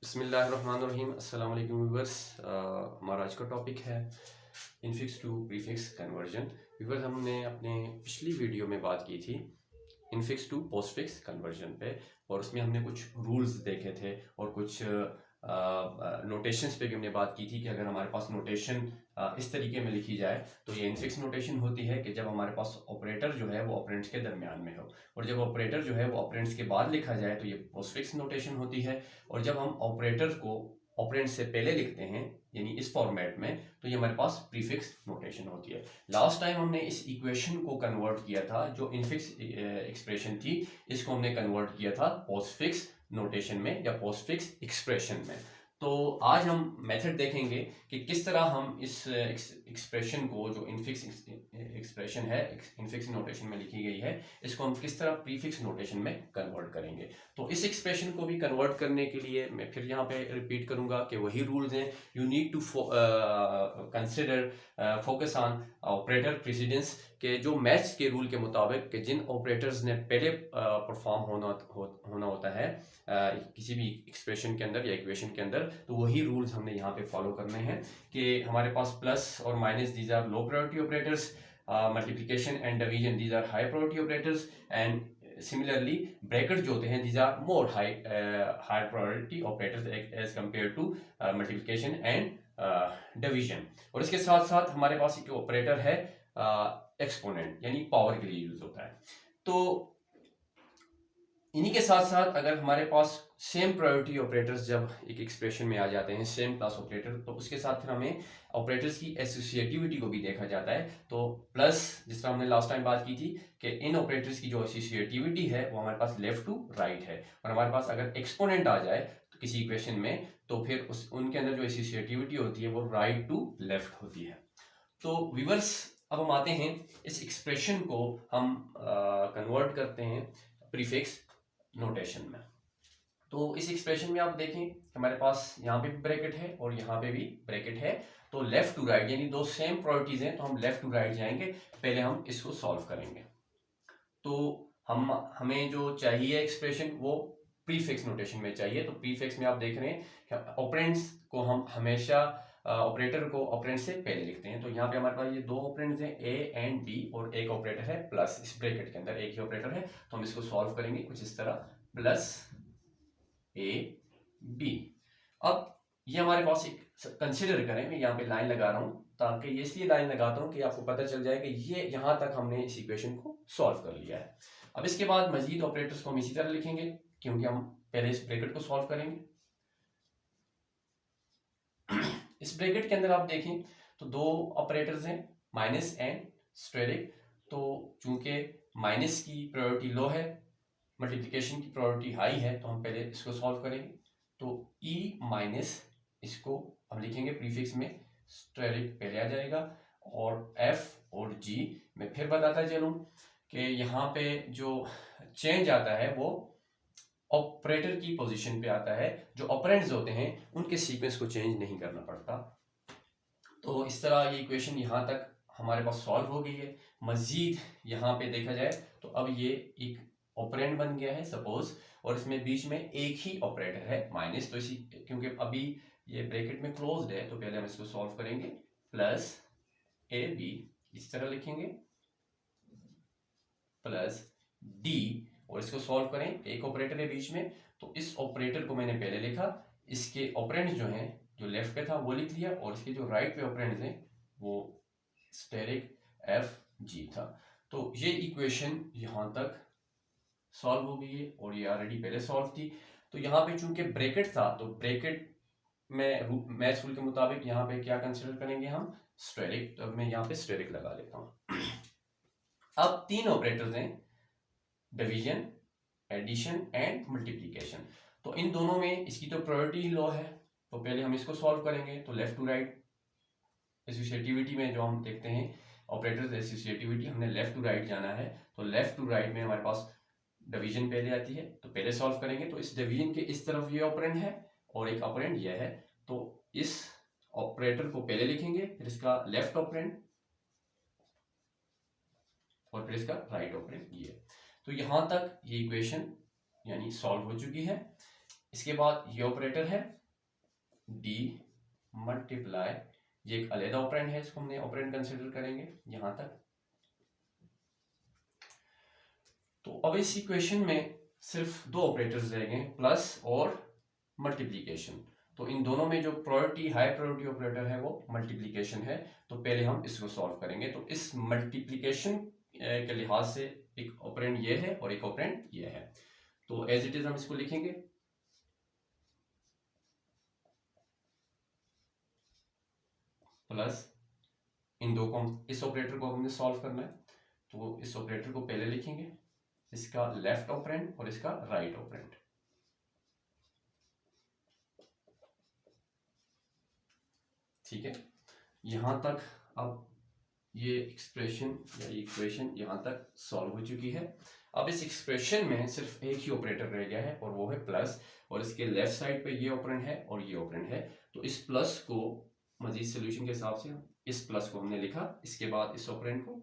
बिस्मिल्लाहिर्रहमानिर्रहीम। अस्सलाम वालेकुम व्यूअर्स। हमारा आज का टॉपिक है infix to prefix conversion. Viewers, हमने अपने पिछली वीडियो में बात की थी इनफिक्स टू पोस्टफिक्स कन्वर्जन पे, और उसमें हमने कुछ रूल्स देखे थे और कुछ नोटेशंस पे भी हमने बात की थी कि अगर हमारे पास नोटेशन इस तरीके में लिखी जाए तो ये इनफिक्स नोटेशन होती है कि जब हमारे पास ऑपरेटर जो है वो ऑपरेंड्स के दरमियान में हो, और जब ऑपरेटर जो है वो ऑपरेंड्स के बाद लिखा जाए तो ये पोस्टफिक्स नोटेशन होती है। और जब हम ऑपरेटर को ऑपरेंड से पहले लिखते हैं यानी इस फॉर्मेट में, तो ये हमारे पास प्रीफिक्स नोटेशन होती है। लास्ट टाइम हमने इस इक्वेशन को कन्वर्ट किया था, जो इनफिक्स एक्सप्रेशन थी, इसको हमने कन्वर्ट किया था पोस्टफिक्स नोटेशन में या पोस्टफिक्स एक्सप्रेशन में। तो आज हम मेथड देखेंगे कि किस तरह हम इस एक्सप्रेशन को, जो इनफिक्स एक्सप्रेशन है, इनफिक्स नोटेशन में लिखी गई है, इसको हम किस तरह प्रीफिक्स नोटेशन में कन्वर्ट करेंगे। तो इस एक्सप्रेशन को भी कन्वर्ट करने के लिए मैं फिर यहाँ पे रिपीट करूंगा कि वही रूल्स हैं। You need to consider focus on operator precedence के, जो मैथ्स के रूल के मुताबिक कि जिन ऑपरेटर्स ने पहले परफॉर्म होना होता है किसी भी एक्सप्रेशन के अंदर या इक्वेशन के अंदर, तो वही रूल्स हमने यहाँ पे फॉलो करने हैं कि हमारे पास प्लस और minus these are low priority operators, multiplication and division these are high priority operators, and similarly bracket जो होते हैं these are more high priority operators as compare to multiplication and division. और इसके साथ साथ हमारे पास एक ऑपरेटर है एक्सपोनेंट, यानी पावर के लिए यूज होता है। तो इन्हीं के साथ साथ अगर हमारे पास सेम प्रायोरिटी ऑपरेटर्स जब एक एक्सप्रेशन में आ जाते हैं, सेम क्लास ऑपरेटर, तो उसके साथ फिर हमें ऑपरेटर्स की एसोसिएटिविटी को भी देखा जाता है। तो प्लस, जिस तरह हमने लास्ट टाइम बात की थी कि इन ऑपरेटर्स की जो एसोसिएटिविटी है वो हमारे पास लेफ्ट टू राइट है, और हमारे पास अगर एक्सपोनेंट आ जाए तो किसी इक्वेशन में, तो फिर उनके अंदर जो एसोसिएटिविटी होती है वो राइट टू लेफ्ट होती है। तो व्यूअर्स, अब हम आते हैं इस एक्सप्रेशन को हम कन्वर्ट करते हैं प्रीफिक्स नोटेशन में। तो इस एक्सप्रेशन में आप देखें हमारे पास यहाँ पे भी ब्रैकेट है और यहाँ पे भी ब्रैकेट है। तो लेफ्ट टू राइट, यानी दो सेम प्रायोरिटीज हैं, तो हम लेफ्ट टू राइट जाएंगे। पहले हम इसको सॉल्व करेंगे। तो हमें जो चाहिए एक्सप्रेशन वो प्रीफिक्स नोटेशन में चाहिए। तो प्रीफिक्स में आप देख रहे हैं ऑपरेंड्स को हम हमेशा ऑपरेटर को ऑपरेंड से पहले लिखते हैं। तो यहाँ पे हमारे पास ये दो ऑपरेंड्स हैं ए एंड बी, और एक ऑपरेटर है प्लस। इस ब्रैकेट के अंदर एक ही ऑपरेटर है, तो हम इसको सॉल्व करेंगे कुछ इस तरह, प्लस ए बी। अब ये हमारे पास एक कंसिडर करें, मैं यहाँ पे लाइन लगा रहा हूँ, ताकि ये इसलिए लाइन लगाता हूँ कि आपको पता चल जाए कि ये यहाँ तक हमने इस इक्वेशन को सॉल्व कर लिया है। अब इसके बाद मजीद ऑपरेटर्स को हम इसी तरह लिखेंगे, क्योंकि हम पहले इस ब्रैकेट को सॉल्व करेंगे। इस ब्रैकेट के अंदर आप देखें तो दो ऑपरेटर्स हैं, माइनस एंड स्टेरिक। तो चूंकि माइनस की प्रायोरिटी लो है, मल्टीप्लिकेशन की प्रायोरिटी हाई है, तो हम पहले इसको सॉल्व करेंगे। तो e माइनस, इसको हम लिखेंगे प्रीफिक्स में, स्टेरिक पहले आ जाएगा, और f और g मैं फिर बताता चलूं कि यहाँ पे जो चेंज आता है वो ऑपरेटर की पोजीशन पे आता है। जो ऑपरेंड्स होते हैं उनके सीक्वेंस को चेंज नहीं करना पड़ता। तो इस तरह ये इक्वेशन यहाँ तक हमारे पास सॉल्व हो गई है। मजीद यहाँ पे देखा जाए तो अब ये एक ऑपरेंड बन गया है सपोज, और इसमें बीच में एक ही ऑपरेटर है माइनस। तो इसी, क्योंकि अभी ये ब्रैकेट में क्लोज्ड है, तो पहले हम इसको सॉल्व करेंगे। प्लस ए बी इस तरह लिखेंगे, प्लस डी, और इसको सॉल्व करें, एक ऑपरेटर है बीच में, तो इस ऑपरेटर को मैंने पहले लिखा, इसके ऑपरेंड्स जो हैं, जो लेफ्ट पे था वो लिख लिया, और इसके जो राइट पे ऑपरेंड्स हैं वो स्टेरिक एफ जी था। तो ये इक्वेशन यहाँ तक सॉल्व हो गई है, और ये ऑलरेडी पहले सॉल्व थी। तो यहाँ पे चूंकि ब्रैकेट था, तो ब्रैकेट में मैथ्स रूल के मुताबिक यहाँ पे क्या कंसिडर करेंगे हम, स्टेरिक। तो मैं यहाँ पे स्टेरिक लगा लेता हूँ। अब तीन ऑपरेटर्स हैं, डिवीजन, एडिशन एंड मल्टीप्लिकेशन। तो इन दोनों में इसकी तो प्रायोरिटी लो है, तो पहले हम इसको सॉल्व करेंगे। तो लेफ्ट टू राइट एसोसिएटिविटी में जो हम देखते हैं ऑपरेटर्स एसोसिएटिविटी, हमने लेफ्ट टू राइट जाना है। तो लेफ्ट टू राइट में हमारे पास डिवीजन पहले आती है, तो पहले सॉल्व करेंगे। तो इस डिवीजन के इस तरफ ये ऑपरेंड है और एक ऑपरेंड ये है, तो इस ऑपरेटर को पहले लिखेंगे, फिर इसका लेफ्ट ऑपरेंड, और फिर इसका राइट ऑपरेंड ये। तो यहां तक ये इक्वेशन यानी सॉल्व हो चुकी है। इसके बाद ये ऑपरेटर है डी मल्टीप्लाई, ये एक अलग ऑपरेंड है, इसको हमने ऑपरेंड कंसिडर करेंगे यहां तक। तो अब इस इक्वेशन में सिर्फ दो ऑपरेटर्स रह गए, प्लस और मल्टीप्लिकेशन। तो इन दोनों में जो प्रायोरिटी हाई प्रायोरिटी ऑपरेटर है वो मल्टीप्लिकेशन है। तो पहले हम इसको सॉल्व करेंगे। तो इस मल्टीप्लिकेशन के लिहाज से एक ऑपरेंड ये है और एक ऑपरेंड ये है। तो एज इट इज हम इसको लिखेंगे प्लस, इन दो को इस ऑपरेटर को हमने सॉल्व करना है, तो इस ऑपरेटर को पहले लिखेंगे, इसका लेफ्ट ऑपरेंड और इसका राइट ऑपरेंड। ठीक है, यहां तक अब ये एक्सप्रेशन या इक्वेशन यहां तक सॉल्व हो चुकी है। अब इस एक्सप्रेशन में सिर्फ एक ही ऑपरेटर रह गया है और वो है प्लस, और इसके लेफ्ट साइड पे ये ऑपरेंड है और ये ऑपरेंड है। तो इस प्लस को मजीद सोल्यूशन के हिसाब से इस प्लस को हमने लिखा, इसके बाद इस ऑपरेंड को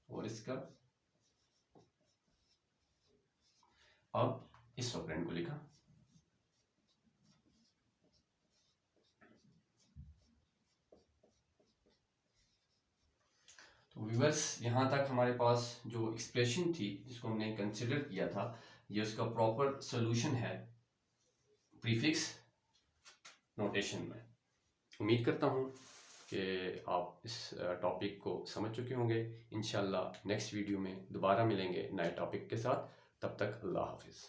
और इसका, अब इस ऑपरेंड को लिखा। तो व्यूअर्स, यहाँ तक हमारे पास जो एक्सप्रेशन थी जिसको हमने कंसिडर किया था, ये उसका प्रॉपर सॉल्यूशन है प्रीफिक्स नोटेशन में। उम्मीद करता हूँ कि आप इस टॉपिक को समझ चुके होंगे। इंशाल्लाह नेक्स्ट वीडियो में दोबारा मिलेंगे नए टॉपिक के साथ। तब तक अल्लाह हाफिज़।